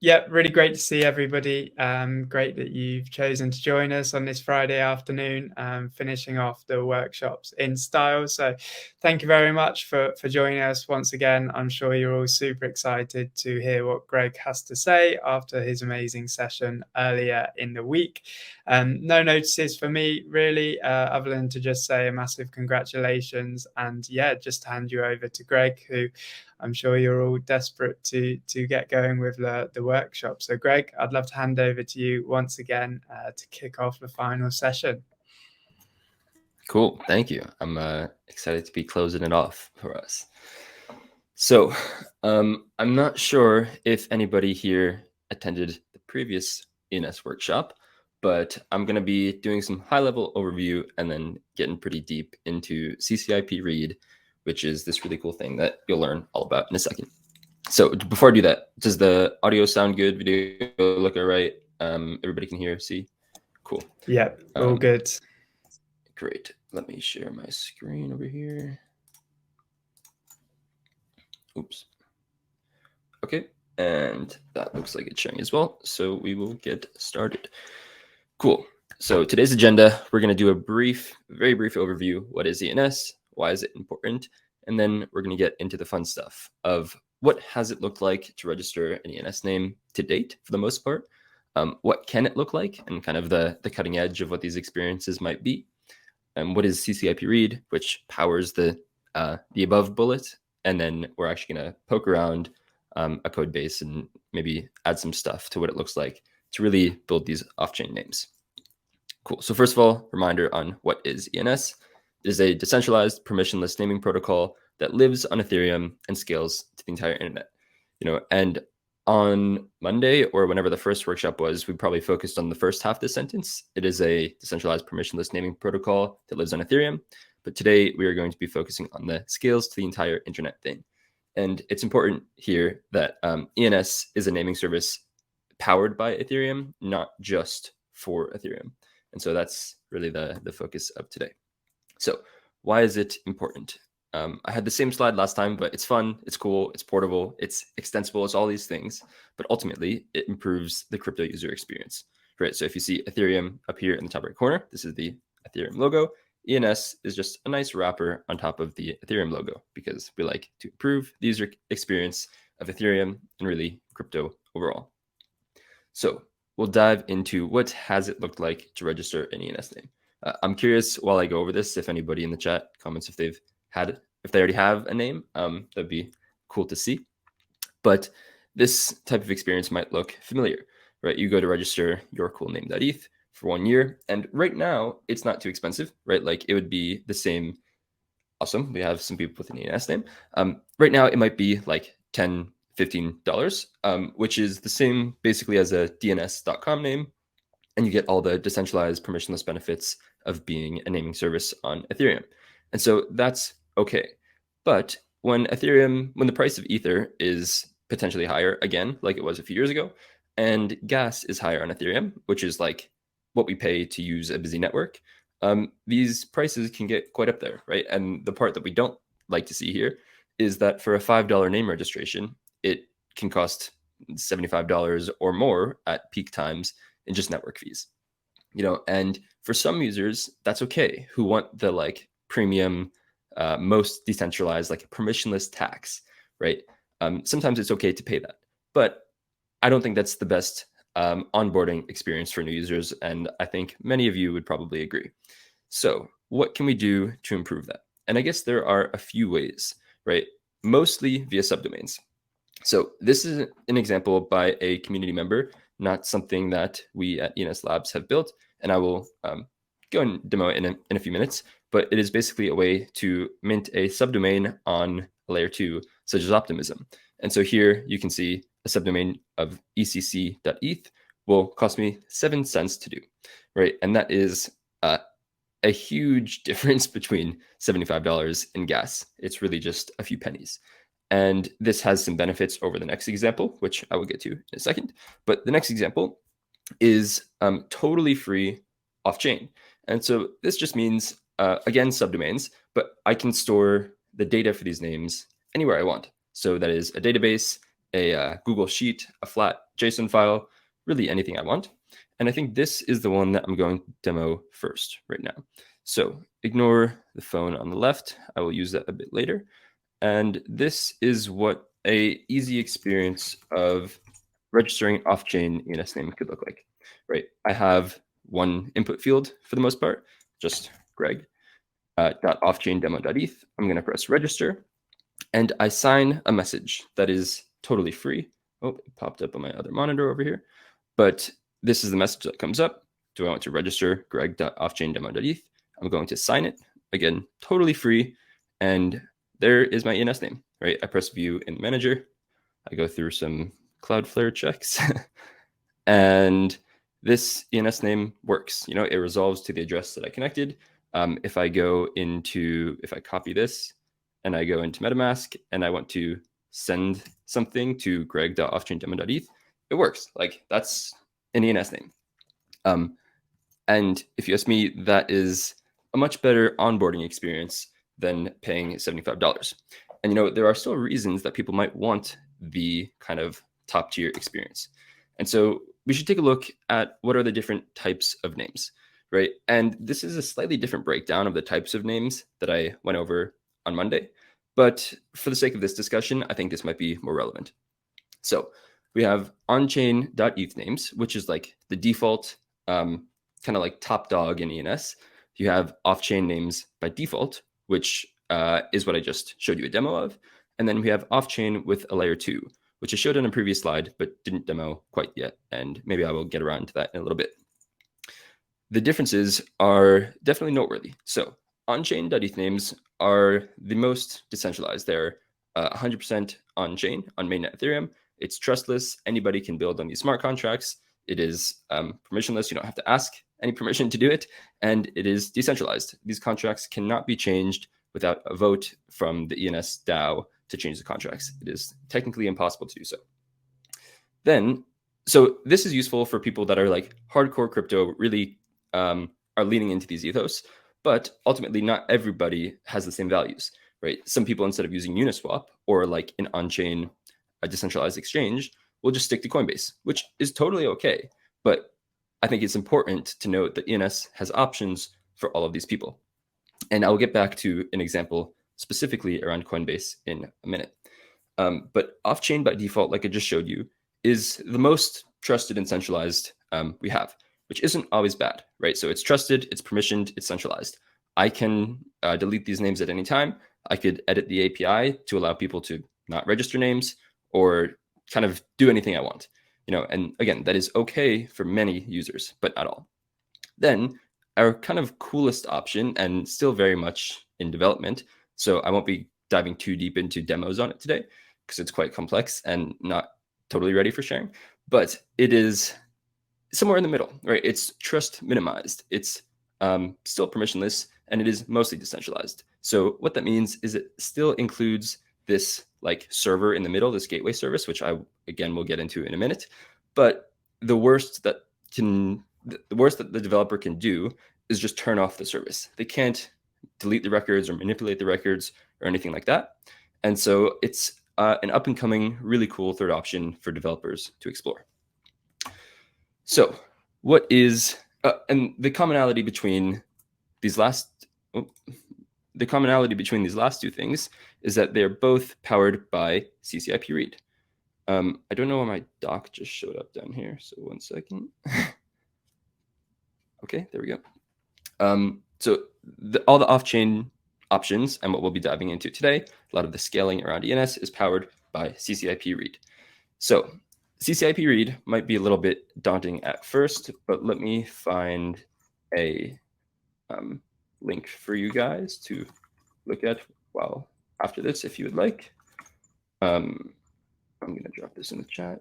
Yeah, really great to see everybody. Great that you've chosen to join us on this Friday afternoon, finishing off the workshops in style. So thank you very much for joining us once again. I'm sure you're all super excited to hear what Greg has to say after his amazing session earlier in the week. No notices for me, really, other than to just say a massive congratulations. And yeah, just hand you over to Greg, who I'm sure you're all desperate to get going with the workshop. So Greg, I'd love to hand over to you once again to kick off the final session. Cool, thank you. I'm excited to be closing it off for us. So I'm not sure if anybody here attended the previous ENS workshop, but I'm going to be doing some high-level overview and then getting pretty deep into CCIP Read, which is this really cool thing that you'll learn all about in a second. So before I do that, does the audio sound good? Video look all right? Everybody can hear, see? Cool. Yep, all good. Great. Let me share my screen over here. Oops. Okay, and that looks like it's showing as well. So we will get started. Cool. So today's agenda, we're going to do a very brief overview. What is ENS? Why is it important? And then we're going to get into the fun stuff of what has it looked like to register an ENS name to date, for the most part. What can it look like, and kind of the cutting edge of what these experiences might be. And what is CCIP Read, which powers the above bullet. And then we're actually going to poke around a code base and maybe add some stuff to what it looks like to really build these off-chain names. Cool. So first of all, reminder on what is ENS. It is a decentralized permissionless naming protocol that lives on Ethereum and scales to the entire internet. And on Monday, or whenever the first workshop was, we probably focused on the first half of the sentence. It is a decentralized permissionless naming protocol that lives on Ethereum. But today we are going to be focusing on the scales to the entire internet thing. And it's important here that ENS is a naming service powered by Ethereum, not just for Ethereum. And so that's really the focus of today. So why is it important? I had the same slide last time, but it's fun, it's cool, it's portable, it's extensible, it's all these things. But ultimately, it improves the crypto user experience, right? So if you see Ethereum up here in the top right corner, this is the Ethereum logo. ENS is just a nice wrapper on top of the Ethereum logo because we like to improve the user experience of Ethereum and really crypto overall. So we'll dive into what has it looked like to register an ENS name. I'm curious while I go over this, if anybody in the chat comments if they already have a name, that'd be cool to see. But this type of experience might look familiar, right? You go to register your cool name.eth for 1 year. And right now it's not too expensive, right? Like it would be the same. Awesome. We have some people with an ENS name. Right now it might be like $10, $15, which is the same basically as a DNS.com name. And you get all the decentralized permissionless benefits of being a naming service on Ethereum. And so that's okay. But when the price of Ether is potentially higher again, like it was a few years ago, and gas is higher on Ethereum, which is like what we pay to use a busy network, these prices can get quite up there, right? And the part that we don't like to see here is that for a $5 name registration, it can cost $75 or more at peak times in just network fees. And for some users, that's okay, who want the like premium, most decentralized, like permissionless tax, right? Sometimes it's okay to pay that, but I don't think that's the best onboarding experience for new users. And I think many of you would probably agree. So what can we do to improve that? And I guess there are a few ways, right? Mostly via subdomains. So this is an example by a community member, not something that we at ENS Labs have built. And I will go and demo it in a few minutes. But it is basically a way to mint a subdomain on a layer 2, such as Optimism. And so here you can see a subdomain of ecc.eth will cost me 7 cents to do, right? And that is a huge difference between $75 and gas. It's really just a few pennies. And this has some benefits over the next example, which I will get to in a second. But the next example is totally free off-chain. And so this just means, again, subdomains, but I can store the data for these names anywhere I want. So that is a database, a Google Sheet, a flat JSON file, really anything I want. And I think this is the one that I'm going to demo first right now. So ignore the phone on the left. I will use that a bit later. And this is what a easy experience of registering off-chain ENS name could look like, right? I have one input field for the most part, just Greg .offchain-demo.eth. I'm going to press register, and I sign a message that is totally free. Oh, it popped up on my other monitor over here, but this is the message that comes up. Do I want to register greg.offchain-demo.eth? I'm going to sign it. Again, totally free. And there is my ENS name, right? I press view in the manager. I go through some Cloudflare checks. And this ENS name works. You know, it resolves to the address that I connected. If I copy this and I go into MetaMask and I want to send something to greg.offchain-demo.eth, it works. Like, that's an ENS name. And if you ask me, that is a much better onboarding experience than paying $75. And, you know, there are still reasons that people might want the kind of top tier experience. And so we should take a look at what are the different types of names, right? And this is a slightly different breakdown of the types of names that I went over on Monday. But for the sake of this discussion, I think this might be more relevant. So we have on-chain.eth names, which is like the default kind of like top dog in ENS. You have off-chain names by default, which is what I just showed you a demo of. And then we have off-chain with a layer 2, which I showed on a previous slide, but didn't demo quite yet. And maybe I will get around to that in a little bit. The differences are definitely noteworthy. So on-chain.eth names are the most decentralized. They're 100% on-chain, on mainnet Ethereum. It's trustless. Anybody can build on these smart contracts. It is permissionless. You don't have to ask any permission to do it. And it is decentralized. These contracts cannot be changed without a vote from the ENS DAO to change the contracts. It is technically impossible to do so. Then, so this is useful for people that are like hardcore crypto, really are leaning into these ethos, but ultimately not everybody has the same values, right? Some people, instead of using Uniswap or like an on-chain decentralized exchange, will just stick to Coinbase, which is totally okay. But I think it's important to note that ENS has options for all of these people. And I'll get back to an example specifically around Coinbase in a minute. But off-chain by default, like I just showed you, is the most trusted and centralized we have, which isn't always bad, right? So it's trusted, it's permissioned, it's centralized. I can delete these names at any time. I could edit the API to allow people to not register names or kind of do anything I want, you know, and again, that is okay for many users, but not all. Then our kind of coolest option, and still very much in development, so I won't be diving too deep into demos on it today because it's quite complex and not totally ready for sharing, but it is somewhere in the middle, right? It's trust minimized. It's still permissionless, and it is mostly decentralized. So what that means is it still includes this like server in the middle, this gateway service, which I, again, will get into in a minute. But the worst that the developer can do is just turn off the service. They can't delete the records or manipulate the records or anything like that. And so it's an up and coming, really cool third option for developers to explore. So what is, and the commonality between these last two things is that they're both powered by CCIP Read. I don't know why my doc just showed up down here. So 1 second. Okay, there we go. So all the off-chain options and what we'll be diving into today, a lot of the scaling around ENS is powered by CCIP Read. So CCIP Read might be a little bit daunting at first, but let me find a link for you guys to look at after this, if you would like. I'm going to drop this in the chat.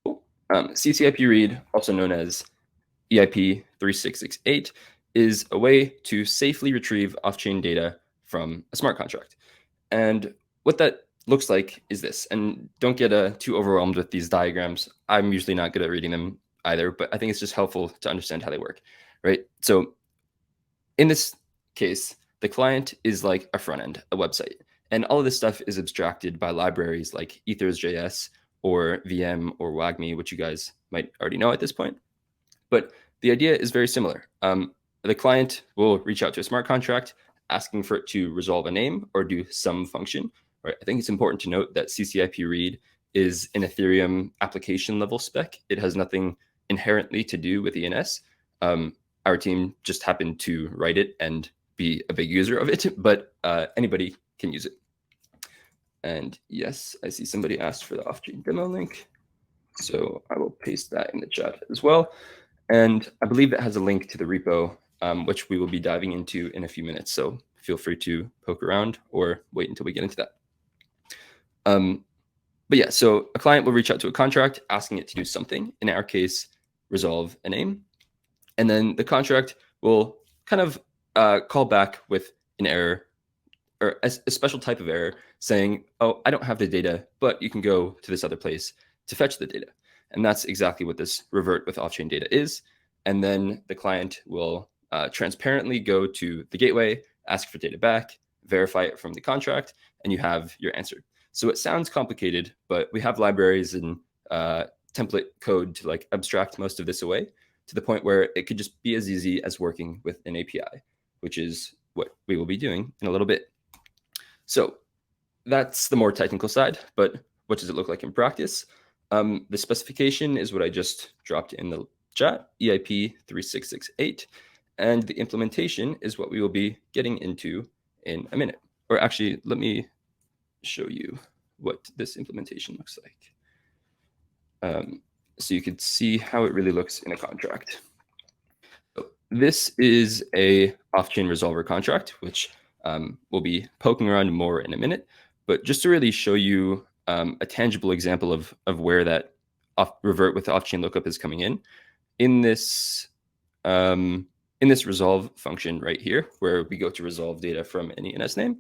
Cool. CCIP Read, also known as EIP 3668, is a way to safely retrieve off-chain data from a smart contract. And what that looks like is this. And don't get too overwhelmed with these diagrams. I'm usually not good at reading them either, but I think it's just helpful to understand how they work, right? So in this case, the client is like a front end, a website, And all of this stuff is abstracted by libraries like ethers.js or VM or WAGMI, which you guys might already know at this point. But the idea is very similar. The client will reach out to a smart contract asking for it to resolve a name or do some function. Right? I think it's important to note that CCIP Read is an Ethereum application level spec. It has nothing inherently to do with ENS. Our team just happened to write it and be a big user of it, but anybody can use it. And yes, I see somebody asked for the off-chain demo link. So I will paste that in the chat as well. And I believe it has a link to the repo, which we will be diving into in a few minutes. So feel free to poke around or wait until we get into that. But yeah, so a client will reach out to a contract asking it to do something. In our case, resolve a name. And then the contract will kind of call back with an error or a special type of error saying, oh, I don't have the data, but you can go to this other place to fetch the data. And that's exactly what this revert with off-chain data is. And then the client will transparently go to the gateway, ask for data back, verify it from the contract, and you have your answer. So it sounds complicated, but we have libraries and template code to like abstract most of this away to the point where it could just be as easy as working with an API, which is what we will be doing in a little bit. So that's the more technical side, but what does it look like in practice? The specification is what I just dropped in the chat, EIP 3668, and the implementation is what we will be getting into in a minute. Or actually, let me show you what this implementation looks like. So you can see how it really looks in a contract. So this is a off-chain resolver contract, which we'll be poking around more in a minute. But just to really show you a tangible example of where that revert with off-chain lookup is coming in this resolve function right here, where we go to resolve data from an ENS name.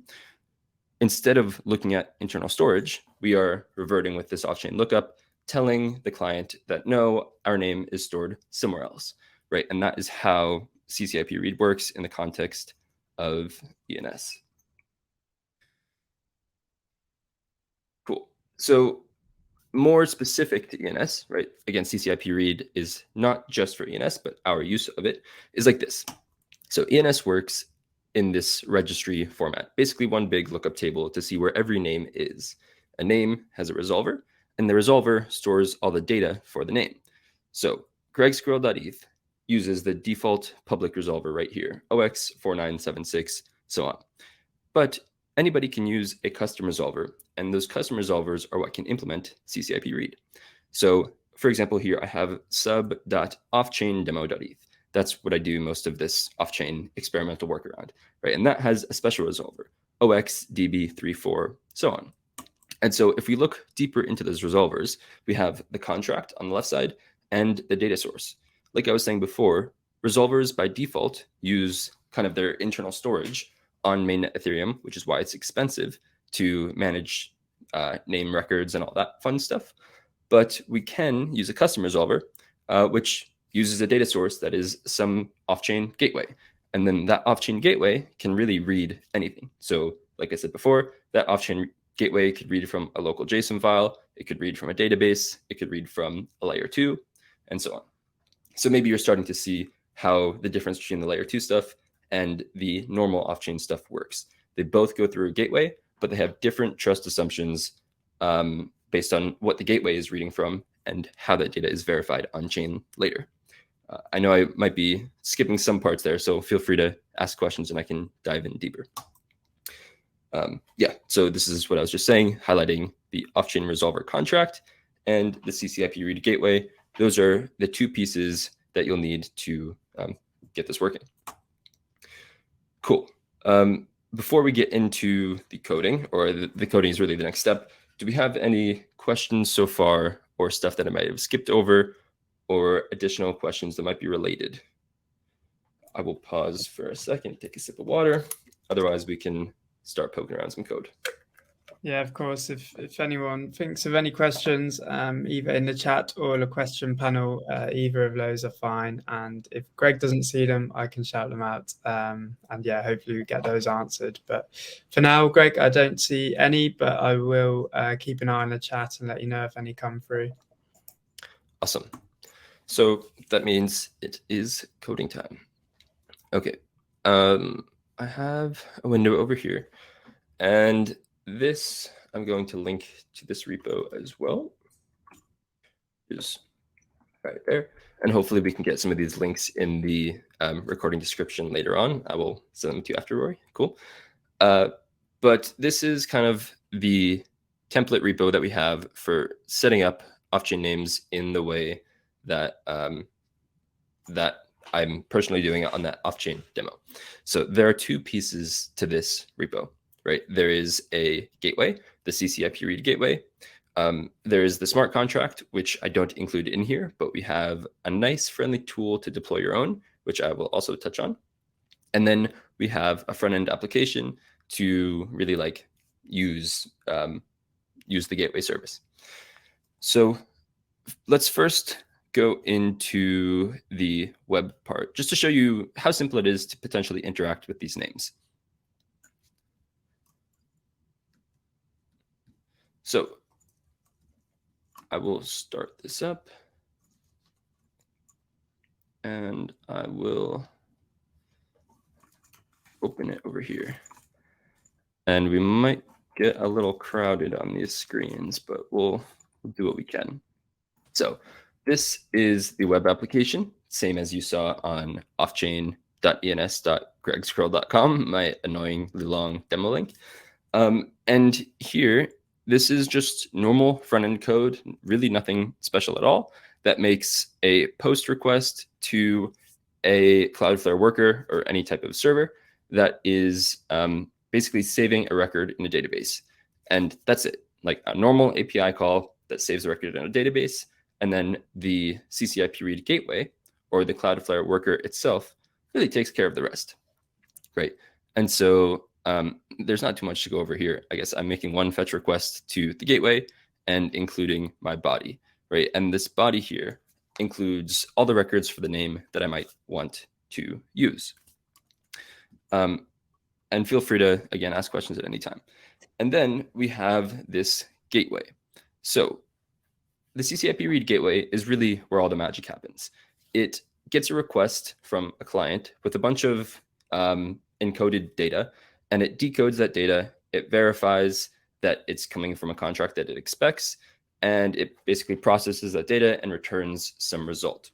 Instead of looking at internal storage, we are reverting with this off-chain lookup, telling the client that no, our name is stored somewhere else, right? And that is how CCIP Read works in the context of ENS. Cool. So more specific to ENS, right? Again, CCIP Read is not just for ENS, but our use of it is like this. So ENS works in this registry format, basically one big lookup table to see where every name is. A name has a resolver, and the resolver stores all the data for the name. So Greg Skriloff.eth uses the default public resolver right here, OX4976, so on. But anybody can use a custom resolver, and those custom resolvers are what can implement CCIP Read. So for example, here I have sub.offchaindemo.eth. That's what I do most of this off-chain experimental work around, right? And that has a special resolver, OXDB34, so on. And so if we look deeper into those resolvers, we have the contract on the left side and the data source. Like I was saying before, resolvers by default use kind of their internal storage on mainnet Ethereum, which is why it's expensive to manage name records and all that fun stuff. But we can use a custom resolver, which uses a data source that is some off-chain gateway. And then that off-chain gateway can really read anything. So like I said before, that off-chain gateway could read from a local JSON file, it could read from a database, it could read from a layer 2, and so on. So maybe you're starting to see how the difference between the layer 2 stuff and the normal off-chain stuff works. They both go through a gateway, but they have different trust assumptions based on what the gateway is reading from and how that data is verified on-chain later. I know I might be skipping some parts there, so feel free to ask questions and I can dive in deeper. Yeah, so this is what I was just saying, highlighting the off-chain resolver contract and the CCIP Read gateway. Those are the two pieces that you'll need to get this working. Cool. Before we get into the coding, or the coding is really the next step, do we have any questions so far or stuff that I might have skipped over or additional questions that might be related? I will pause for a second, take a sip of water. Otherwise, we can start poking around some code. Yeah, of course. If anyone thinks of any questions, either in the chat or the question panel, either of those are fine. And if Greg doesn't see them, I can shout them out. And yeah, hopefully we get those answered. But for now, Greg, I don't see any, but I will keep an eye on the chat and let you know if any come through. Awesome. So that means it is coding time. Okay. I have a window over here, and this, I'm going to link to this repo as well. Just right there. And hopefully we can get some of these links in the recording description later on. I will send them to you after, Rory. Cool. But this is kind of the template repo that we have for setting up off-chain names in the way that that I'm personally doing it on that off-chain demo. So there are two pieces to this repo, right? There is a gateway, the CCIP Read gateway. There is the smart contract, which I don't include in here, but we have a nice friendly tool to deploy your own, which I will also touch on. And then we have a front-end application to really like use the gateway service. So let's first go into the web part, just to show you how simple it is to potentially interact with these names. So I will start this up, and I will open it over here. And we might get a little crowded on these screens, but we'll do what we can. So this is the web application, same as you saw on offchain.ens.gregskrill.com, my annoyingly long demo link. And here, this is just normal front-end code, really nothing special at all, that makes a post request to a Cloudflare worker or any type of server that is basically saving a record in a database. And that's it, like a normal API call that saves a record in a database. And then the CCIP Read gateway or the Cloudflare worker itself really takes care of the rest. Great. And so there's not too much to go over here. I guess I'm making one fetch request to the gateway and including my body, right? And this body here includes all the records for the name that I might want to use. And feel free to, again, ask questions at any time. And then we have this gateway. So the CCIP Read gateway is really where all the magic happens. It gets a request from a client with a bunch of encoded data, and it decodes that data. It verifies that it's coming from a contract that it expects, and it basically processes that data and returns some result.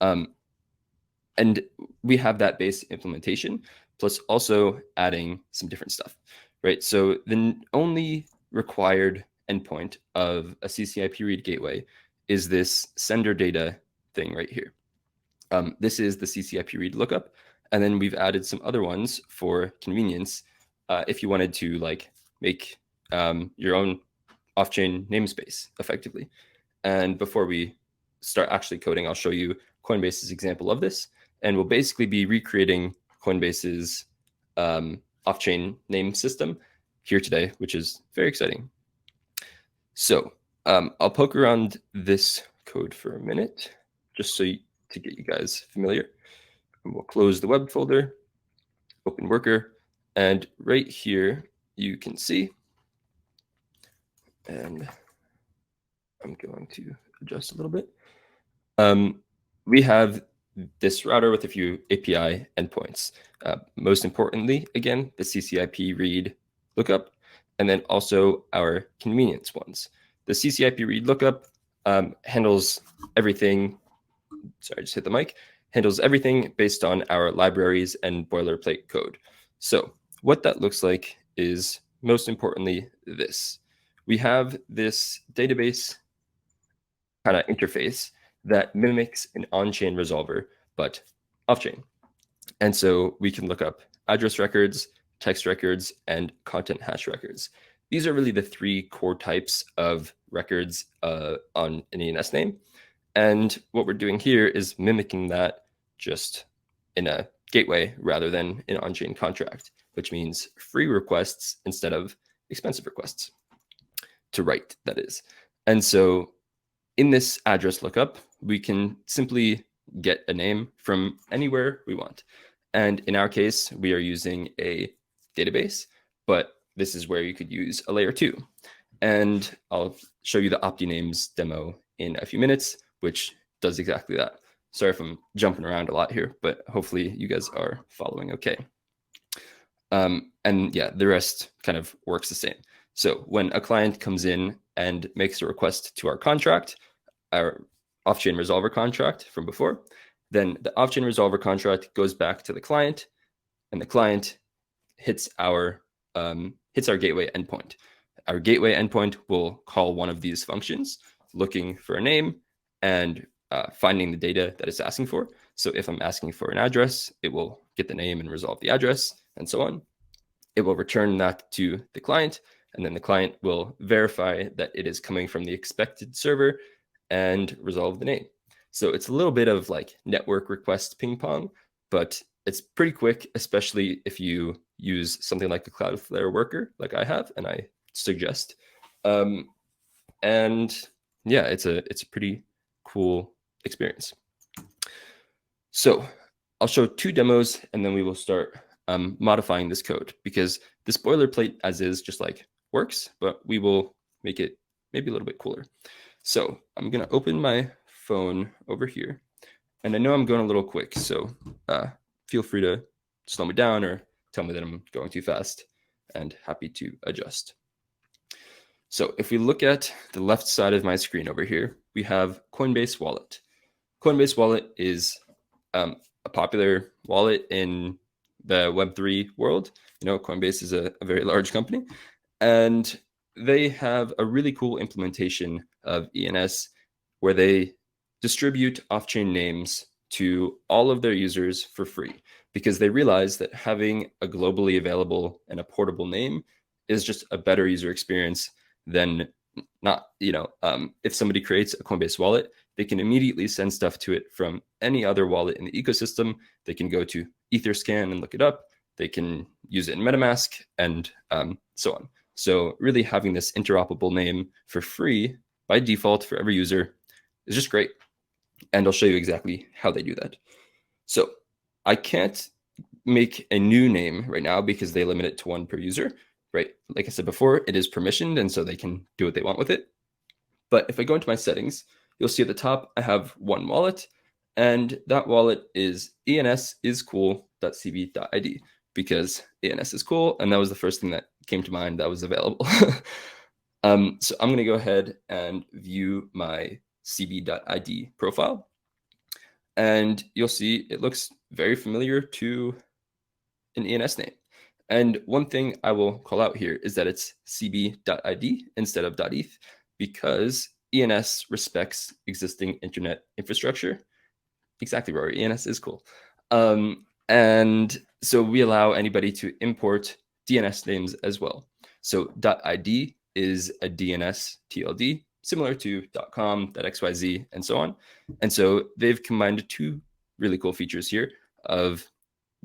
And we have that base implementation, plus also adding some different stuff, right? So the only required endpoint of a CCIP Read gateway is this sender data thing right here. This is the CCIP Read lookup, and then we've added some other ones for convenience if you wanted to like make your own off-chain namespace effectively. And before we start actually coding, I'll show you Coinbase's example of this, and we'll basically be recreating Coinbase's off-chain name system here today, which is very exciting. So I'll poke around this code for a minute, just to get you guys familiar. And we'll close the web folder, open worker, and right here you can see, and I'm going to adjust a little bit. We have this router with a few API endpoints. Most importantly, again, the CCIP Read lookup, and then also our convenience ones. The CCIP Read lookup handles everything. Sorry, I just hit the mic. Handles everything based on our libraries and boilerplate code. So what that looks like is, most importantly, this. We have this database kind of interface that mimics an on-chain resolver, but off-chain. And so we can look up address records, text records, and content hash records. These are really the three core types of records on an ENS name. And what we're doing here is mimicking that just in a gateway rather than an on-chain contract, which means free requests instead of expensive requests to write, that is. And so in this address lookup, we can simply get a name from anywhere we want. And in our case, we are using a database, but this is where you could use a layer 2. And I'll show you the OptiNames demo in a few minutes, which does exactly that. Sorry if I'm jumping around a lot here, but hopefully you guys are following okay. And yeah, the rest kind of works the same. So when a client comes in and makes a request to our contract, our off-chain resolver contract from before, then the off-chain resolver contract goes back to the client, and the client hits our gateway endpoint. Our gateway endpoint will call one of these functions, looking for a name and finding the data that it's asking for. So if I'm asking for an address, it will get the name and resolve the address, and so on. It will return that to the client, and then the client will verify that it is coming from the expected server and resolve the name. So it's a little bit of like network request ping pong, but it's pretty quick, especially if you use something like a Cloudflare worker like I have, and I suggest. And yeah, it's a pretty cool experience. So I'll show 2 demos, and then we will start modifying this code, because this boilerplate as is just like works, but we will make it maybe a little bit cooler. So I'm going to open my phone over here, and I know I'm going a little quick, so feel free to slow me down or tell me that I'm going too fast, and happy to adjust. So if we look at the left side of my screen over here, we have Coinbase Wallet. Coinbase Wallet is a popular wallet in the Web3 world. You know, Coinbase is a very large company, and they have a really cool implementation of ENS where they distribute off-chain names to all of their users for free, because they realize that having a globally available and a portable name is just a better user experience than not, if somebody creates a Coinbase wallet, they can immediately send stuff to it from any other wallet in the ecosystem. They can go to Etherscan and look it up. They can use it in MetaMask, and so on. So really having this interoperable name for free by default for every user is just great. And I'll show you exactly how they do that. So I can't make a new name right now because they limit it to 1 per user, right? Like I said before, it is permissioned, and so they can do what they want with it. But if I go into my settings, you'll see at the top, I have 1 wallet, and that wallet is ensiscool.cb.id, because ENS is cool, and that was the first thing that came to mind that was available. So I'm going to go ahead and view my cb.id profile, and you'll see it looks very familiar to an ENS name. And one thing I will call out here is that it's cb.id instead of .eth, because ENS respects existing internet infrastructure. Exactly, Rory. ENS is cool. And so we allow anybody to import DNS names as well. So .id is a DNS TLD, similar to .com, .xyz, and so on. And so they've combined 2 really cool features here of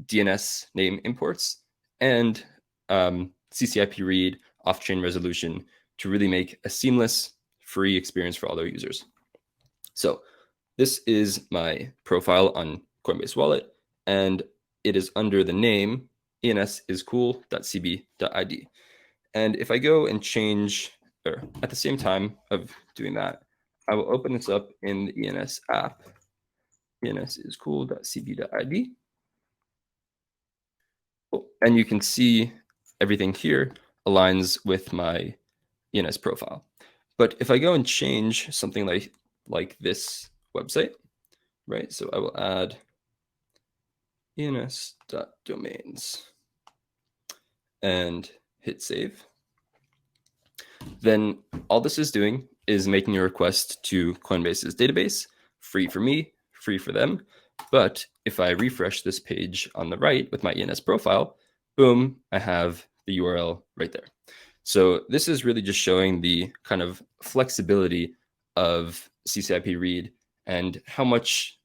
DNS name imports and CCIP Read off-chain resolution to really make a seamless, free experience for all their users. So this is my profile on Coinbase Wallet, and it is under the name ensiscool.cb.id. And if I go and change, or at the same time of doing that, I will open this up in the ENS app, ensiscool.cb.id. And you can see everything here aligns with my ENS profile. But if I go and change something like this website, right? So I will add ens.domains and hit save. Then all this is doing is making a request to Coinbase's database, free for me, free for them. But if I refresh this page on the right with my ENS profile, boom, I have the URL right there. So this is really just showing the kind of flexibility of CCIP Read and how much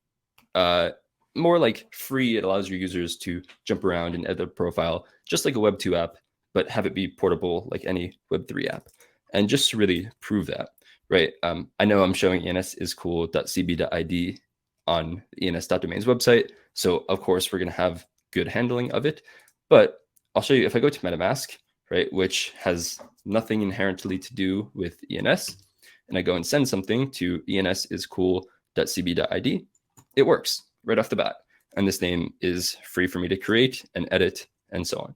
more like free it allows your users to jump around and edit their profile, just like a Web2 app, but have it be portable like any Web3 app. And just to really prove that, right? I know I'm showing ENS is cool.cb.id on the ENS.domains website. So of course we're going to have good handling of it, but I'll show you if I go to MetaMask, right, which has nothing inherently to do with ENS, and I go and send something to ENS is cool.cb.id, it works right off the bat. And this name is free for me to create and edit and so on.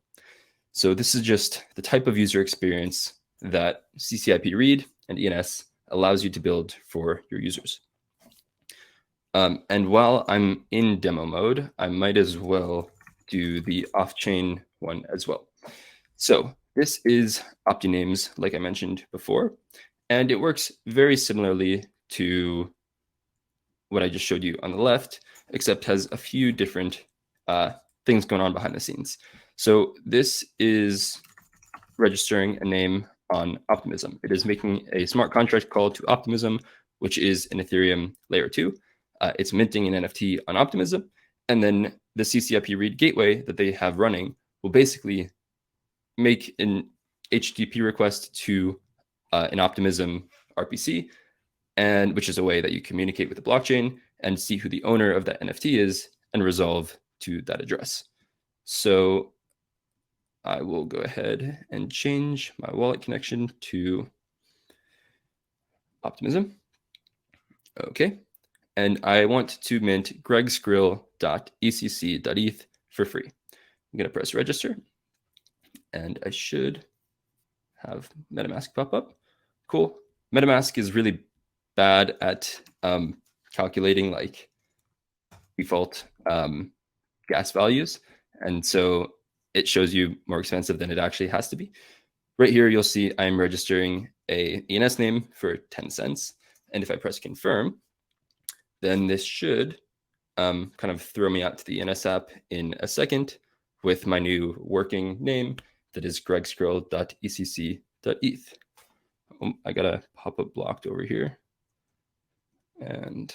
So this is just the type of user experience that CCIP Read and ENS allows you to build for your users. And while I'm in demo mode, I might as well do the off-chain one as well. So this is OptiNames, like I mentioned before, and it works very similarly to what I just showed you on the left, except has a few different things going on behind the scenes. So this is registering a name on Optimism. It is making a smart contract call to Optimism, which is an Ethereum layer 2. It's minting an NFT on Optimism, and then the CCIP Read gateway that they have running will basically make an HTTP request to an Optimism RPC, and which is a way that you communicate with the blockchain and see who the owner of that NFT is and resolve to that address. So I will go ahead and change my wallet connection to Optimism. Okay. And I want to mint gregskrill.ecc.eth for free. I'm going to press register, and I should have MetaMask pop up. Cool. MetaMask is really bad at calculating like default gas values. And so it shows you more expensive than it actually has to be. Right here, you'll see I'm registering a ENS name for 10 cents. And if I press confirm, then this should kind of throw me out to the ENS app in a second with my new working name that is gregskrill.ecc.eth. I got a pop-up blocked over here. And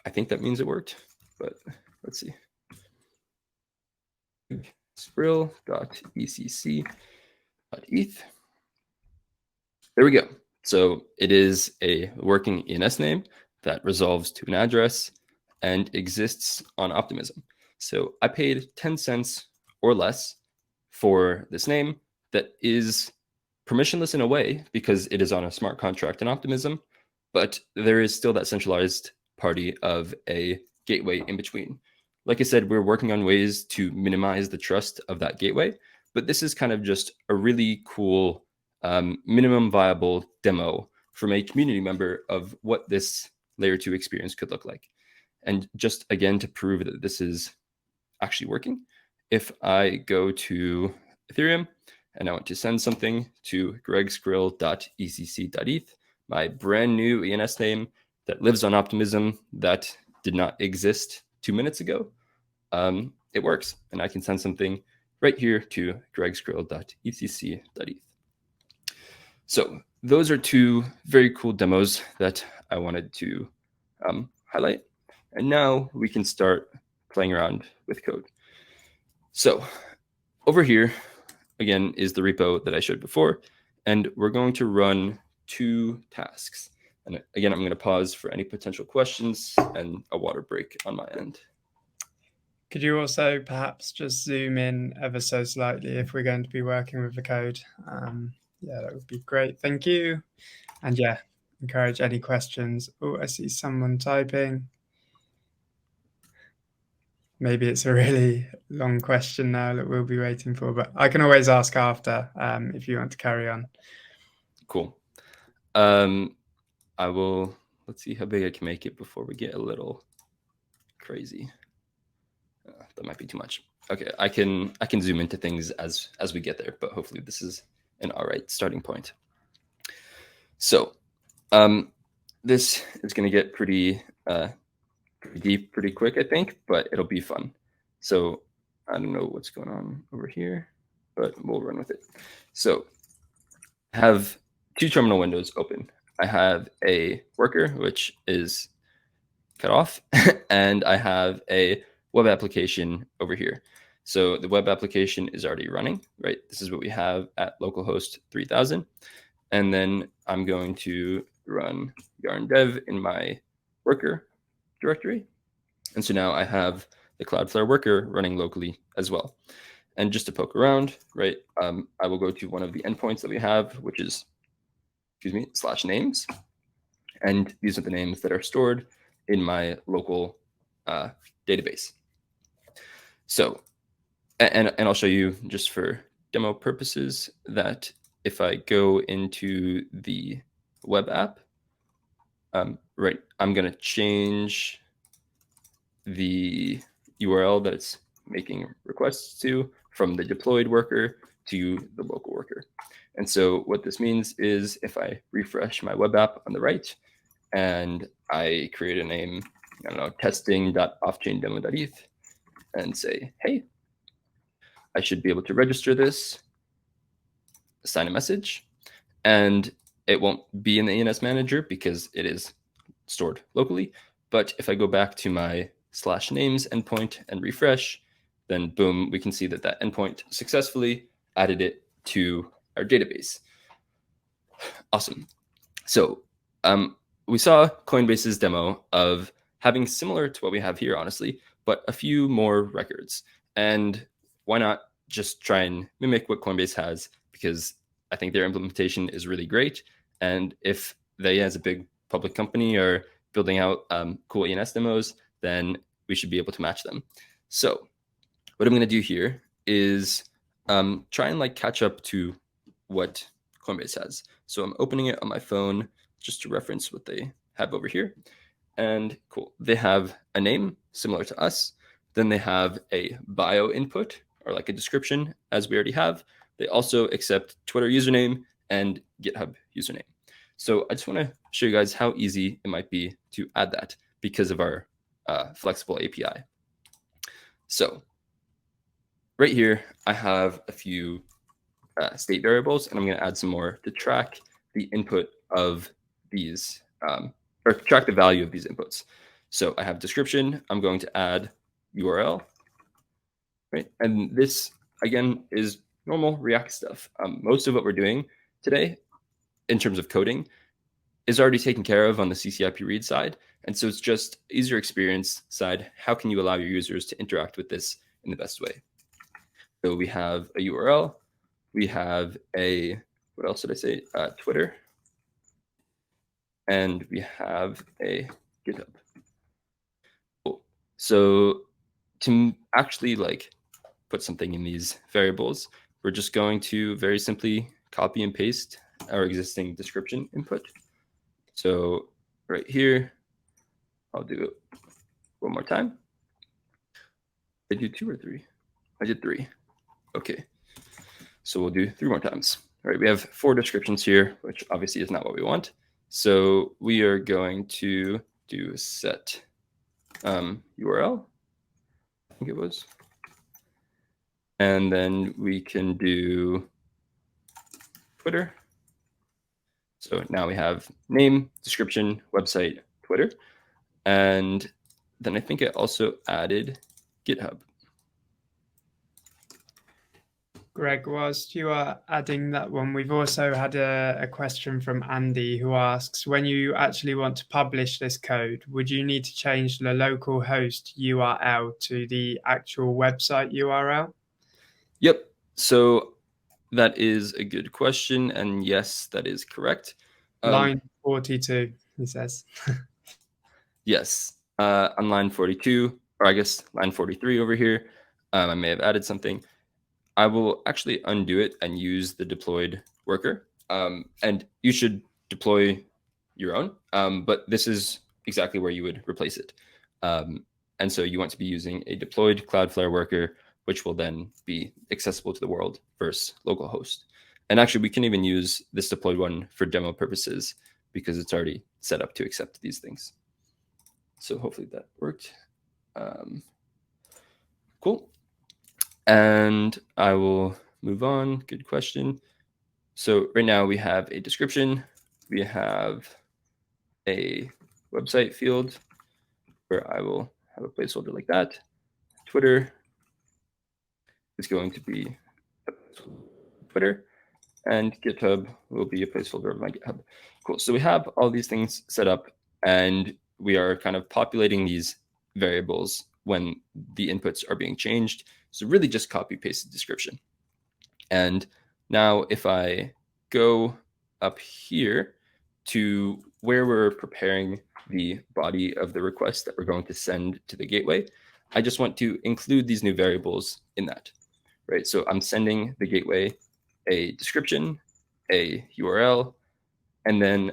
I think that means it worked, but let's see. Skrill.ecc.eth. There we go. So it is a working ENS name that resolves to an address and exists on Optimism. So I paid 10 cents or less for this name that is permissionless in a way because it is on a smart contract in Optimism, but there is still that centralized party of a gateway in between. Like I said, we're working on ways to minimize the trust of that gateway, but this is kind of just a really cool minimum viable demo from a community member of what this layer 2 experience could look like. And just again, to prove that this is actually working, if I go to Ethereum and I want to send something to gregskrill.ecc.eth, my brand new ENS name that lives on Optimism that did not exist 2 minutes ago, it works. And I can send something right here to gregskrill.ecc.eth. So those are two very cool demos that I wanted to highlight. And now we can start playing around with code. So over here, again, is the repo that I showed before. And we're going to run 2 tasks. And again, I'm going to pause for any potential questions and a water break on my end. Could you also perhaps just zoom in ever so slightly if we're going to be working with the code? Yeah, that would be great. Thank you. And yeah, encourage any questions. Oh, I see someone typing. Maybe it's a really long question now that we'll be waiting for, but I can always ask after if you want to carry on. Cool. I will, let's see how big I can make it before we get a little crazy. That might be too much. Okay, I can zoom into things as we get there, but hopefully this is an all right starting point. So this is going to get pretty deep pretty quick, I think, but it'll be fun. So I don't know what's going on over here, but we'll run with it. So I have 2 terminal windows open. I have a worker, which is cut off, and I have a web application over here. So the web application is already running, right? This is what we have at localhost 3000. And then I'm going to run yarn dev in my worker directory. And so now I have the Cloudflare worker running locally as well. And just to poke around, right, I will go to one of the endpoints that we have, which is, /names. And these are the names that are stored in my local database. So, and I'll show you just for demo purposes that if I go into the web app, right, I'm going to change the URL that it's making requests to from the deployed worker to the local worker. And so what this means is if I refresh my web app on the right and I create a name, I don't know, testing.offchaindemo.eth and say, hey, I should be able to register this, assign a message, and it won't be in the ENS manager because it is stored locally. But if I go back to my /names endpoint and refresh, then boom, we can see that that endpoint successfully added it to our database. Awesome. So we saw Coinbase's demo of having similar to what we have here, honestly, but a few more records. And why not just try and mimic what Coinbase has? Because I think their implementation is really great. And if they, as a big public company, are building out cool ENS demos, then we should be able to match them. So what I'm going to do here is try and catch up to what Coinbase has. So I'm opening it on my phone just to reference what they have over here. And cool, they have a name similar to us. Then they have a bio input or a description as we already have. They also accept Twitter username and GitHub username. So I just want to show you guys how easy it might be to add that because of our flexible API. So right here, I have a few state variables, and I'm going to add some more to track the input of these, or track the value of these inputs. So I have description. I'm going to add URL, right? And this, again, is normal React stuff. Most of what we're doing today in terms of coding is already taken care of on the CCIP Read side. And so it's just easier experience side. How can you allow your users to interact with this in the best way? So we have a URL. We have a, what else did I say? Twitter. And we have a GitHub. Cool. So to actually put something in these variables, we're just going to very simply copy and paste our existing description input. So right here, I'll do it one more time. Did I do 2 or 3? I did 3. Okay. So we'll do 3 more times. All right, we have 4 descriptions here, which obviously is not what we want. So we are going to do set URL, I think it was. And then we can do Twitter. So now we have name, description, website, Twitter. And then I think I also added GitHub. Greg, whilst you are adding that one, we've also had a question from Andy who asks, when you actually want to publish this code, would you need to change the local host URL to the actual website URL? Yep. So that is a good question. And yes, that is correct. Line 42, he says. Yes. On line 42, or I guess line 43 over here, I may have added something. I will actually undo it and use the deployed worker. And you should deploy your own, but this is exactly where you would replace it. And so you want to be using a deployed Cloudflare worker, which will then be accessible to the world versus localhost. And actually, we can even use this deployed one for demo purposes because it's already set up to accept these things. So hopefully that worked. Cool. And I will move on. Good question. So right now we have a description. We have a website field where I will have a placeholder like that. Twitter. is going to be Twitter, and GitHub will be a placeholder of my GitHub. Cool. So we have all these things set up, and we are kind of populating these variables when the inputs are being changed. So really just copy paste the description. And now if I go up here to where we're preparing the body of the request that we're going to send to the gateway, I just want to include these new variables in that, right? So I'm sending the gateway a description, a URL, and then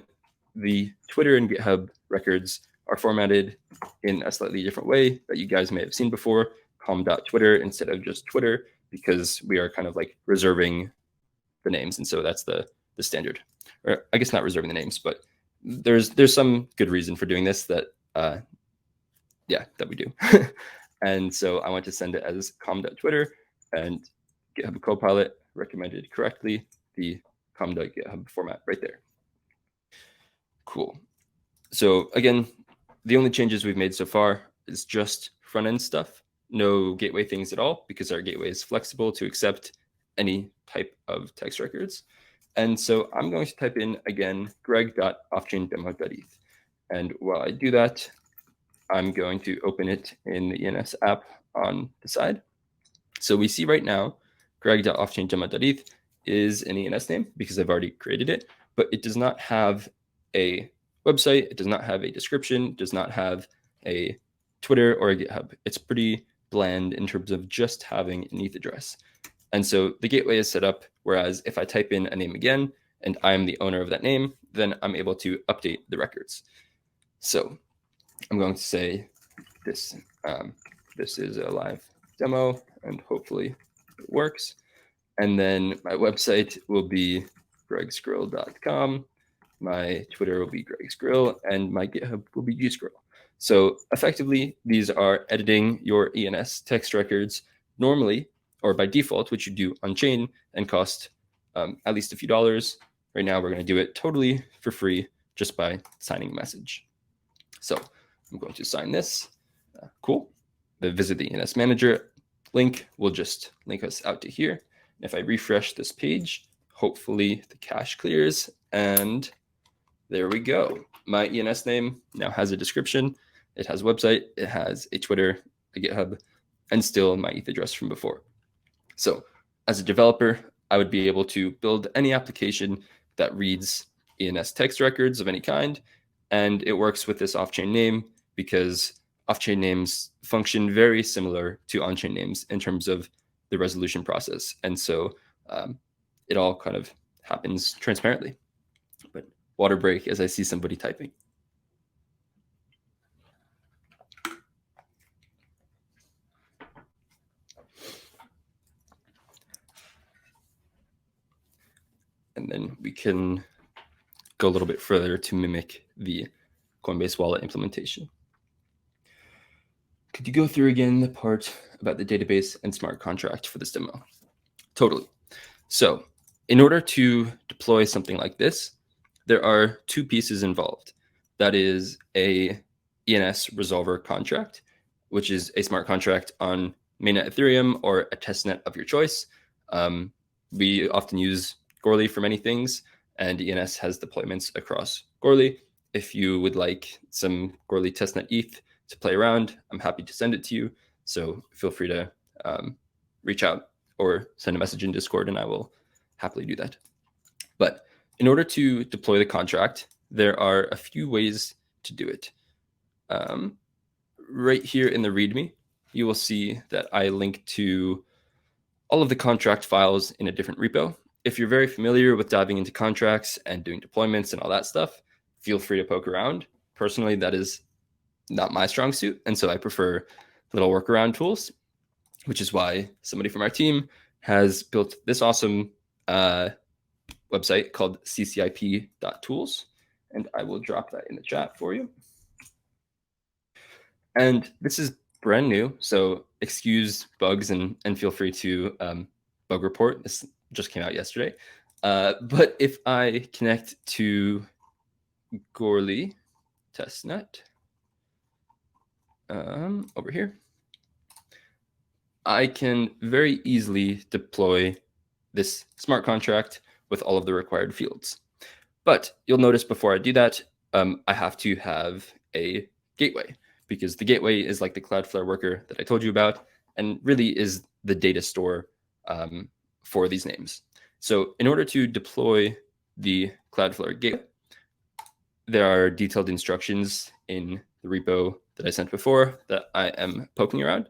the Twitter and GitHub records are formatted in a slightly different way that you guys may have seen before, com.twitter instead of just Twitter, because we are kind of like reserving the names. And so that's the standard, or I guess not reserving the names, but there's some good reason for doing this that, that we do. And so I want to send it as com.twitter, and GitHub Copilot recommended correctly the com.github format right there. Cool. So again, the only changes we've made so far is just front-end stuff, no gateway things at all, because our gateway is flexible to accept any type of text records. And so I'm going to type in, again, greg.offchaindemo.eth. And while I do that, I'm going to open it in the ENS app on the side. So we see right now, greg.offchaindemo.eth is an ENS name because I've already created it, but it does not have a website. It does not have a description. It does not have a Twitter or a GitHub. It's pretty bland in terms of just having an ETH address. And so the gateway is set up, whereas if I type in a name again and I'm the owner of that name, then I'm able to update the records. So I'm going to say this, this is a live demo and hopefully it works. And then my website will be gregskrill.com. My Twitter will be gregskrill, and my GitHub will be gskrill. So effectively, these are editing your ENS text records normally, or by default, which you do on chain and cost at least a few dollars. Right now, we're going to do it totally for free just by signing a message. So I'm going to sign this. Cool. The visit the ENS manager link will just link us out to here. If I refresh this page, hopefully the cache clears, and there we go. My ENS name now has a description. It has a website. It has a Twitter, a GitHub, and still my ETH address from before. So as a developer, I would be able to build any application that reads ENS text records of any kind, and it works with this off-chain name because off-chain names function very similar to on-chain names in terms of the resolution process. And so it all kind of happens transparently. But water break as I see somebody typing. And then we can go a little bit further to mimic the Coinbase wallet implementation. Could you go through again the part about the database and smart contract for this demo? Totally. So in order to deploy something like this, there are two pieces involved. That is a ENS resolver contract, which is a smart contract on mainnet Ethereum or a testnet of your choice. We often use Goerli for many things, and ENS has deployments across Goerli. If you would like some Goerli testnet ETH to play around, I'm happy to send it to you. So feel free to reach out or send a message in Discord, and I will happily do that. But in order to deploy the contract, there are a few ways to do it. Right here in the README, you will see that I link to all of the contract files in a different repo. If you're very familiar with diving into contracts and doing deployments and all that stuff, feel free to poke around. Personally, that is not my strong suit, and so I prefer little workaround tools, which is why somebody from our team has built this awesome website called CCIP.tools, and I will drop that in the chat for you. And this is brand new, so excuse bugs and feel free to bug report. This just came out yesterday. But if I connect to Goerli testnet over here, I can very easily deploy this smart contract with all of the required fields. But you'll notice before I do that, I have to have a gateway, because the gateway is like the Cloudflare worker that I told you about, and really is the data store for these names. So in order to deploy the Cloudflare gateway, there are detailed instructions in the repo that I sent before that I am poking around.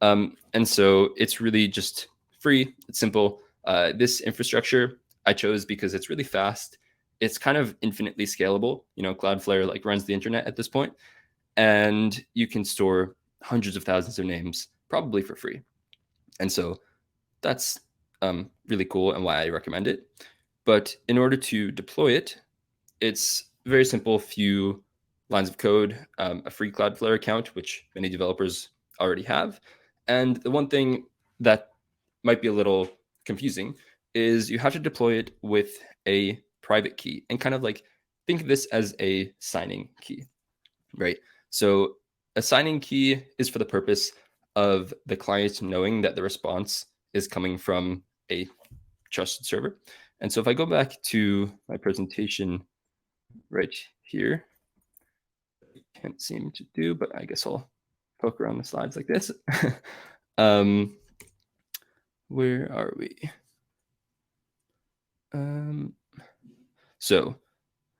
And so it's really just free. It's simple. This infrastructure I chose because it's really fast. It's kind of infinitely scalable. You know, Cloudflare like runs the internet at this point, and you can store hundreds of thousands of names probably for free. And so that's really cool and why I recommend it. But in order to deploy it, it's very simple, few lines of code, a free Cloudflare account, which many developers already have. And the one thing that might be a little confusing is you have to deploy it with a private key, and kind of like think of this as a signing key, right? So a signing key is for the purpose of the client knowing that the response is coming from a trusted server. And so if I go back to my presentation right here, can't seem to do, but I guess I'll poke around the slides like this. Where are we? So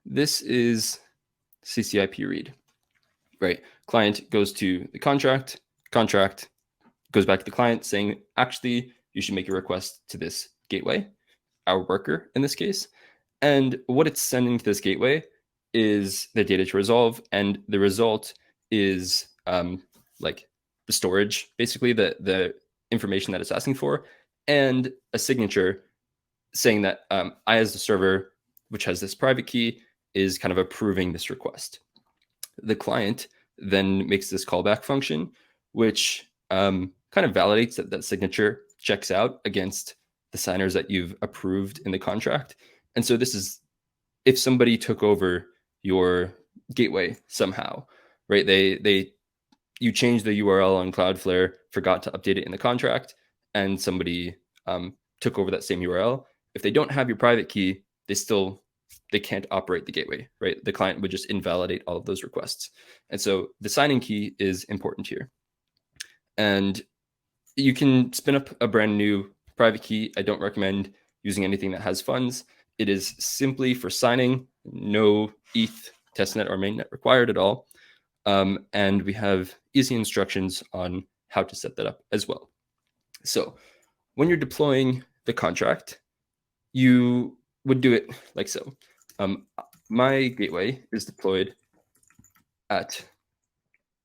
this is CCIP Read, right? Client goes to the contract goes back to the client saying, actually, you should make a request to this gateway, our worker in this case. And what it's sending to this gateway is the data to resolve, and the result is like the storage, basically the information that it's asking for, and a signature saying that I, as the server, which has this private key, is kind of approving this request. The client then makes this callback function, which kind of validates that that signature checks out against the signers that you've approved in the contract. And so this is if somebody took over your gateway somehow, right? You changed the URL on Cloudflare, forgot to update it in the contract, and somebody took over that same URL. If they don't have your private key, they can't operate the gateway, right? The client would just invalidate all of those requests. And so the signing key is important here. And you can spin up a brand new private key. I don't recommend using anything that has funds. It is simply for signing, no ETH, testnet, or mainnet required at all. And we have easy instructions on how to set that up as well. So when you're deploying the contract, you would do it like so. My gateway is deployed at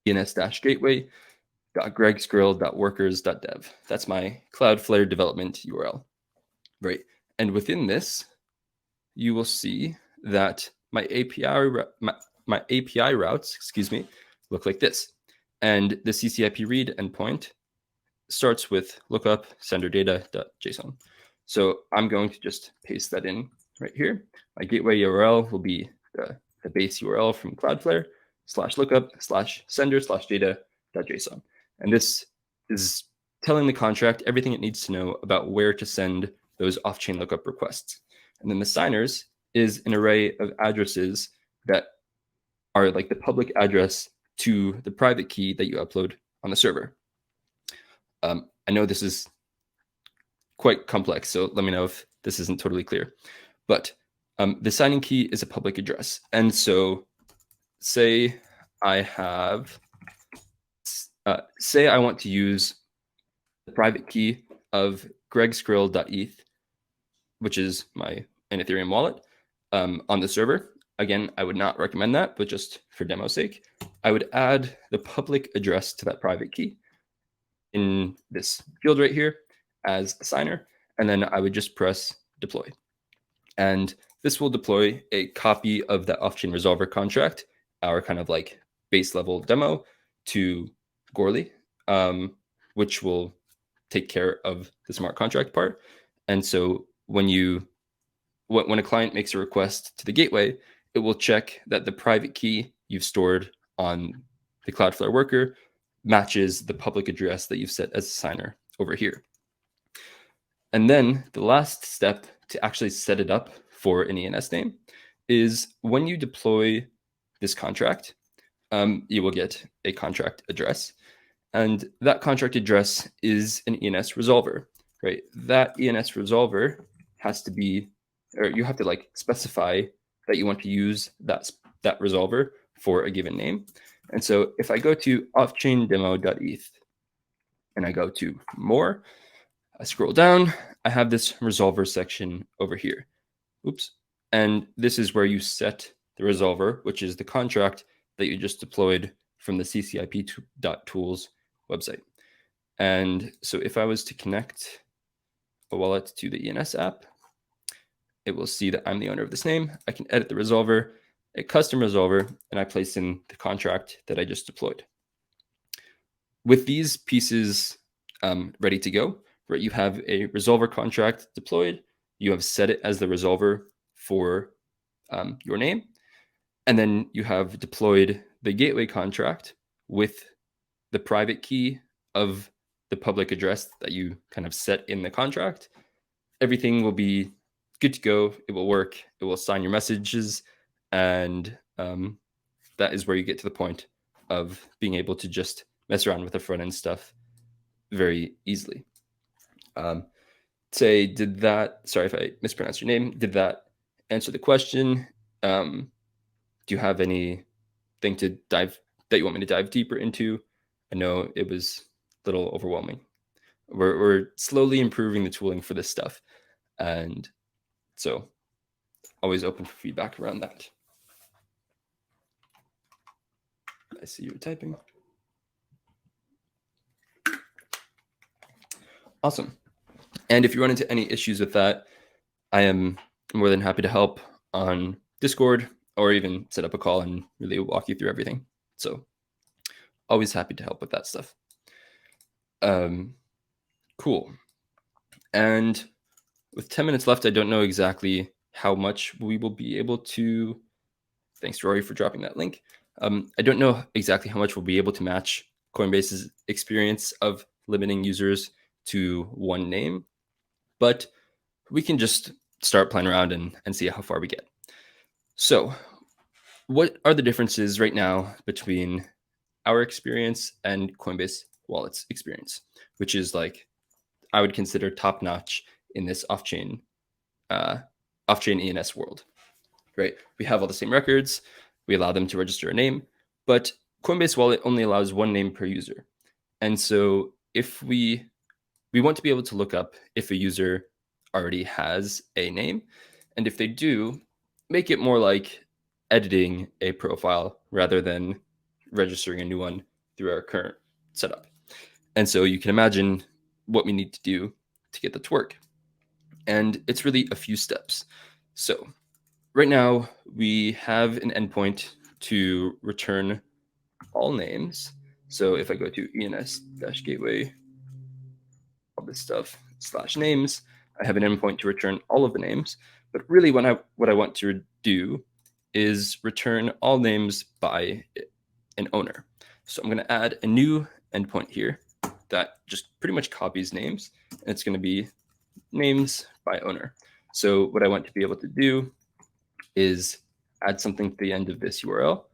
ens-gateway.gregskrill.workers.dev. That's my Cloudflare development URL, right? And within this, you will see that my API routes, look like this. And the CCIP read endpoint starts with lookup sender data.json. So I'm going to just paste that in right here. My gateway URL will be the base URL from Cloudflare /lookup/sender/data.json. And this is telling the contract everything it needs to know about where to send those off-chain lookup requests. And then the signers is an array of addresses that are like the public address to the private key that you upload on the server. I know this is quite complex, so let me know if this isn't totally clear. But the signing key is a public address. And so say I want to use the private key of gregskrill.eth, which is an Ethereum wallet, on the server. Again, I would not recommend that, but just for demo's sake, I would add the public address to that private key in this field right here as a signer, and then I would just press deploy. And this will deploy a copy of the off-chain resolver contract, our kind of like base level demo, to Goerli, which will take care of the smart contract part. And so when a client makes a request to the gateway, it will check that the private key you've stored on the Cloudflare worker matches the public address that you've set as a signer over here. And then the last step to actually set it up for an ENS name is when you deploy this contract, you will get a contract address. And that contract address is an ENS resolver, right? That ENS resolver has to be, or you have to like specify that you want to use that resolver for a given name. And so if I go to offchaindemo.eth and I go to more, I scroll down, I have this resolver section over here. Oops. And this is where you set the resolver, which is the contract that you just deployed from the CCIP.tools website. And so if I was to connect a wallet to the ENS app, it will see that I'm the owner of this name. I can edit the resolver, a custom resolver, and I place in the contract that I just deployed. With these pieces ready to go, right, you have a resolver contract deployed, you have set it as the resolver for your name, and then you have deployed the gateway contract with the private key of the public address that you kind of set in the contract. Everything will be good to go. It will work. It will sign your messages. And that is where you get to the point of being able to just mess around with the front end stuff very easily. Sorry if I mispronounced your name. Did that answer the question? Do you have anything that you want me to dive deeper into? I know it was a little overwhelming. We're slowly improving the tooling for this stuff. And so always open for feedback around that. I see you typing. Awesome. And if you run into any issues with that, I am more than happy to help on Discord or even set up a call and really walk you through everything. So always happy to help with that stuff. Cool. And with 10 minutes left, I don't know exactly how much we will be able to. Thanks, Rory, for dropping that link. I don't know exactly how much we'll be able to match Coinbase's experience of limiting users to one name, but we can just start playing around and see how far we get. So what are the differences right now between our experience and Coinbase Wallet's experience, which is like, I would consider top-notch in this off-chain ENS world, right? We have all the same records. We allow them to register a name, but Coinbase Wallet only allows one name per user. And so if we want to be able to look up if a user already has a name, and if they do, make it more like editing a profile rather than registering a new one through our current setup. And so you can imagine what we need to do to get that to work. And it's really a few steps. So right now we have an endpoint to return all names. So if I go to ENS-gateway, all this stuff, /names, I have an endpoint to return all of the names. But really what I want to do is return all names by an owner. So I'm going to add a new endpoint here that just pretty much copies names, and it's going to be names by owner. So what I want to be able to do is add something to the end of this URL.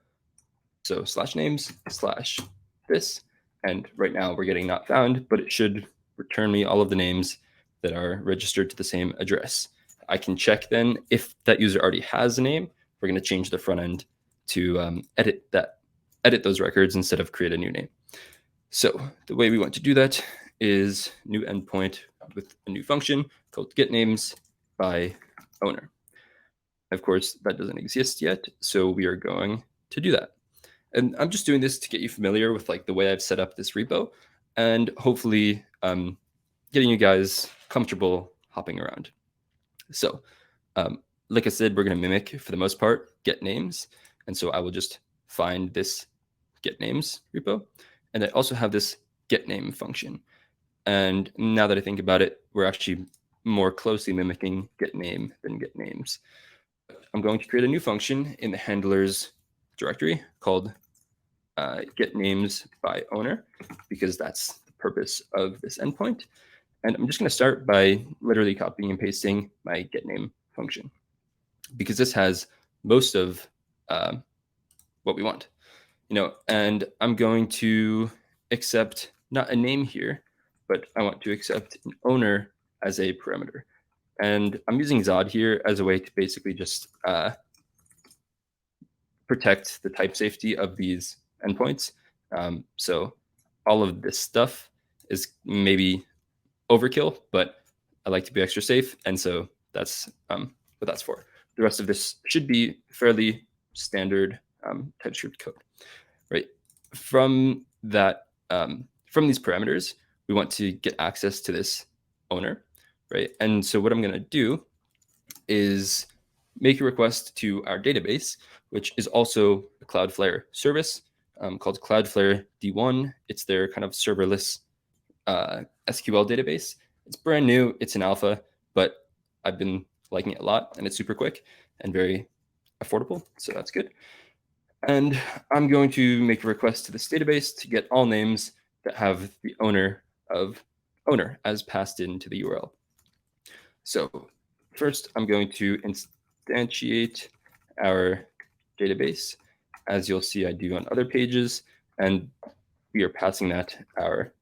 So /names/this, and right now we're getting not found, but it should return me all of the names that are registered to the same address. I can check then if that user already has a name. We're going to change the front end to edit those records instead of create a new name. So the way we want to do that is new endpoint with a new function called getNames by owner. Of course, that doesn't exist yet, so we are going to do that. And I'm just doing this to get you familiar with like the way I've set up this repo, and hopefully getting you guys comfortable hopping around. So like I said, we're going to mimic, for the most part, getNames. And so I will just find this getNames repo. And I also have this getName function. And now that I think about it, we're actually more closely mimicking getName than getNames. I'm going to create a new function in the handlers directory called getNames by owner, because that's the purpose of this endpoint. And I'm just going to start by literally copying and pasting my getName function, because this has most of what we want, and I'm going to accept not a name here, but I want to accept an owner as a parameter. And I'm using Zod here as a way to basically just protect the type safety of these endpoints. So all of this stuff is maybe overkill, but I like to be extra safe. And so that's what that's for. The rest of this should be fairly standard TypeScript code, right? From that, from these parameters, we want to get access to this owner, right? And so what I'm going to do is make a request to our database, which is also a Cloudflare service called Cloudflare D1. It's their kind of serverless SQL database. It's brand new. It's in alpha, but I've been liking it a lot, and it's super quick and very affordable, so that's good. And I'm going to make a request to this database to get all names that have the owner as passed into the URL. So first, I'm going to instantiate our database, as you'll see I do on other pages, and we are passing that our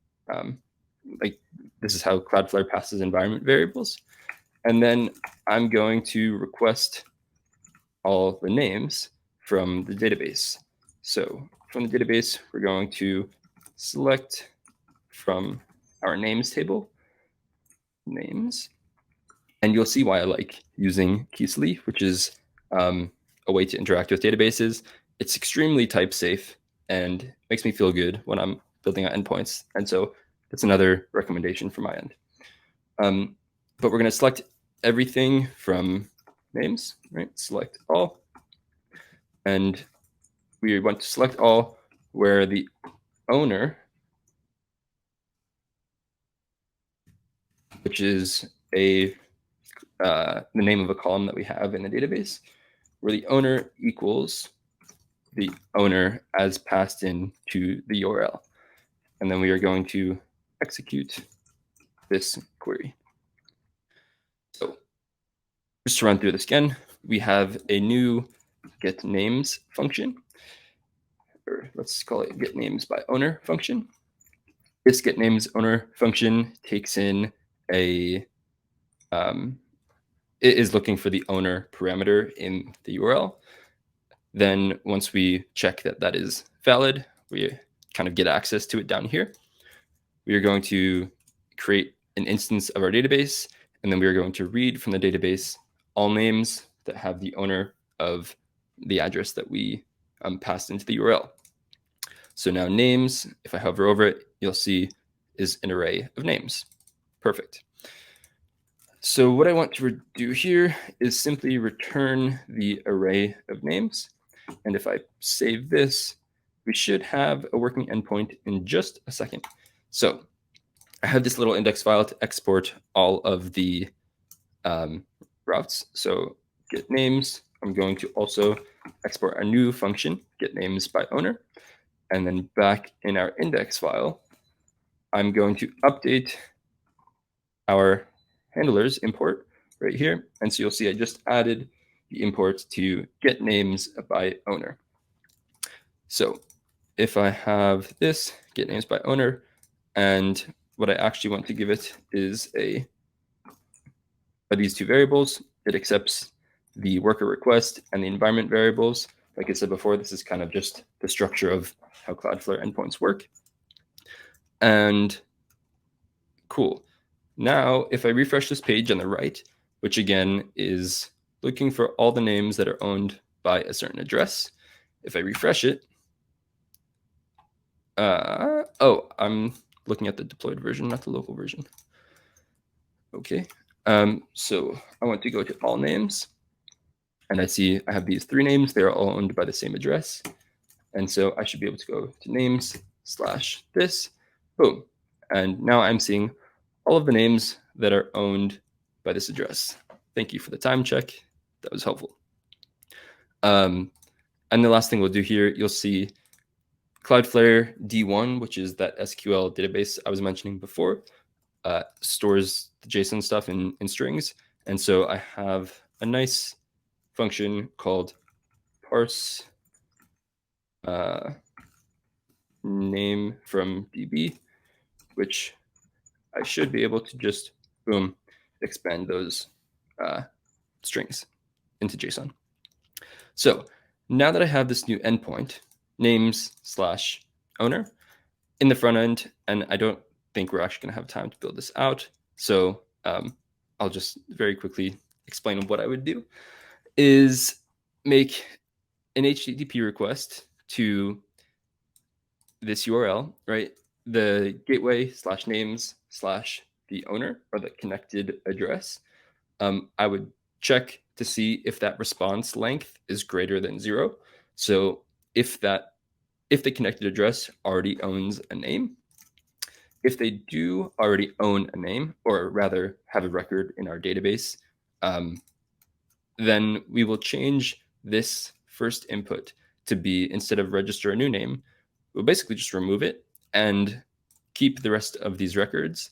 this is how Cloudflare passes environment variables. And then I'm going to request all the names from the database. So from the database, we're going to select from our names table, names. And you'll see why I like using Keysly, which is a way to interact with databases. It's extremely type safe and makes me feel good when I'm building out endpoints. And so that's another recommendation from my end. But we're going to select everything from names, right? Select all. And we want to select all where the owner, which is the name of a column that we have in the database, where the owner equals the owner as passed into the URL. And then we are going to execute this query. So just to run through this again, we have a new getNames function, or let's call it getNamesByOwner function. This getNamesOwner function takes in it is looking for the owner parameter in the URL. Then once we check that that is valid, we kind of get access to it down here. We are going to create an instance of our database, and then we are going to read from the database all names that have the owner of the address that we passed into the URL. So now names, if I hover over it, you'll see is an array of names. Perfect. So what I want to do here is simply return the array of names. And if I save this, we should have a working endpoint in just a second. So I have this little index file to export all of the routes. So get names, I'm going to also export a new function, getNamesByOwner. And then back in our index file, I'm going to update our handlers import right here. And so you'll see I just added the import to getNamesByOwner. So if I have this getNamesByOwner, and what I actually want to give it is these two variables, it accepts the worker request and the environment variables. Like I said before, this is kind of just the structure of how Cloudflare endpoints work. And cool. Now, if I refresh this page on the right, which again is looking for all the names that are owned by a certain address, if I refresh it, I'm looking at the deployed version, not the local version. Okay, so I want to go to all names, and I see I have these three names. They're all owned by the same address. And so I should be able to go to names/this, boom. And now I'm seeing all of the names that are owned by this address. Thank you for the time check. That was helpful. And the last thing we'll do here, you'll see Cloudflare D1, which is that SQL database I was mentioning before, stores the JSON stuff in strings. And so I have a nice function called parse name from DB, which I should be able to just, boom, expand those strings into JSON. So now that I have this new endpoint, names/owner, in the front end, and I don't think we're actually going to have time to build this out. So I'll just very quickly explain what I would do, is make an HTTP request to this URL, right? The gateway/names/the owner, or the connected address. I would check to see if that response length is greater than 0. So if the connected address already owns a name, if they do already own a name, or rather have a record in our database, then we will change this first input to be, instead of register a new name, we'll basically just remove it and keep the rest of these records.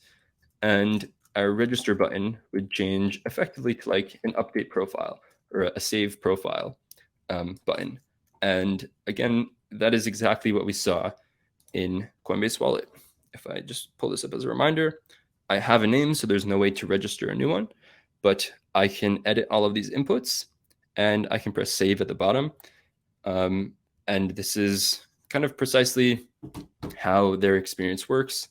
And our register button would change effectively to like an update profile or a save profile button. And again, that is exactly what we saw in Coinbase Wallet. If I just pull this up as a reminder, I have a name, so there's no way to register a new one, but I can edit all of these inputs and I can press save at the bottom. And this is kind of precisely how their experience works.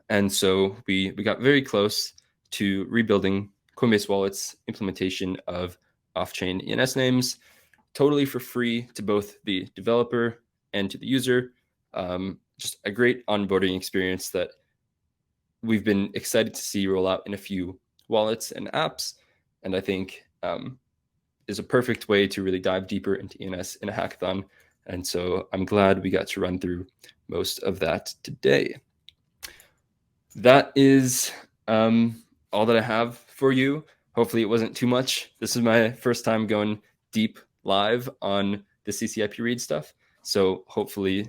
And so we got very close to rebuilding Coinbase Wallet's implementation of off-chain ENS names, totally for free to both the developer and to the user. Just a great onboarding experience that we've been excited to see roll out in a few wallets and apps. And I think is a perfect way to really dive deeper into ENS in a hackathon. And so I'm glad we got to run through most of that today. That is all that I have for you. Hopefully it wasn't too much. This is my first time going deep live on the CCIP Read stuff. So hopefully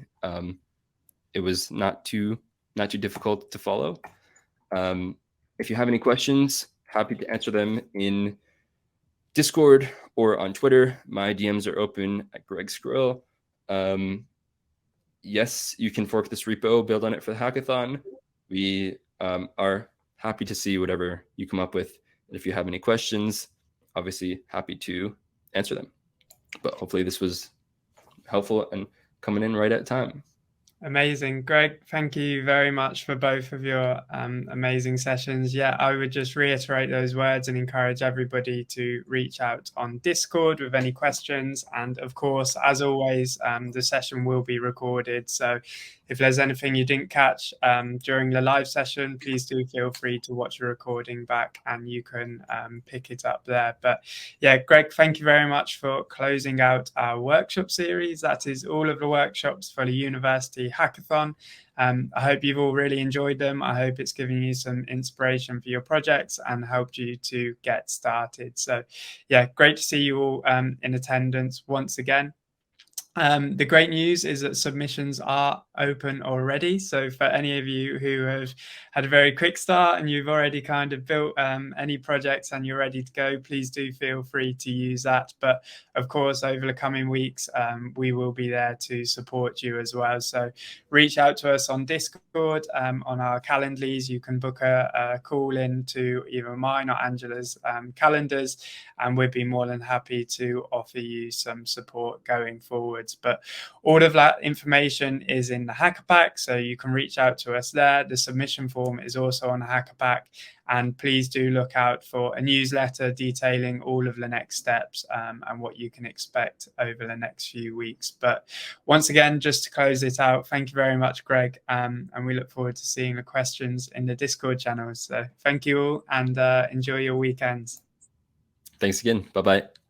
it was not too difficult to follow. If you have any questions, happy to answer them in Discord or on Twitter. My DMs are open at Greg Skriloff. Yes, you can fork this repo, build on it for the hackathon. We are happy to see whatever you come up with. And if you have any questions, obviously happy to answer them. But hopefully this was helpful and coming in right at time. Amazing. Greg, thank you very much for both of your amazing sessions. Yeah, I would just reiterate those words and encourage everybody to reach out on Discord with any questions. And of course, as always, the session will be recorded. So if there's anything you didn't catch during the live session, please do feel free to watch the recording back and you can pick it up there. But yeah, Greg, thank you very much for closing out our workshop series. That is all of the workshops for the University Hackathon. I hope you've all really enjoyed them. I hope it's given you some inspiration for your projects and helped you to get started. So yeah, great to see you all in attendance once again. The great news is that submissions are open already. So for any of you who have had a very quick start and you've already kind of built any projects and you're ready to go, please do feel free to use that. But of course, over the coming weeks, we will be there to support you as well. So reach out to us on Discord, on our Calendlies. You can book a call into either mine or Angela's calendars, and we'd be more than happy to offer you some support going forward. But all of that information is in the Hacker Pack, so you can reach out to us there. The submission form is also on the Hacker Pack, and please do look out for a newsletter detailing all of the next steps and what you can expect over the next few weeks. But once again, just to close it out, thank you very much, Greg, and we look forward to seeing the questions in the Discord channels. So thank you all, and enjoy your weekends. Thanks again. Bye-bye.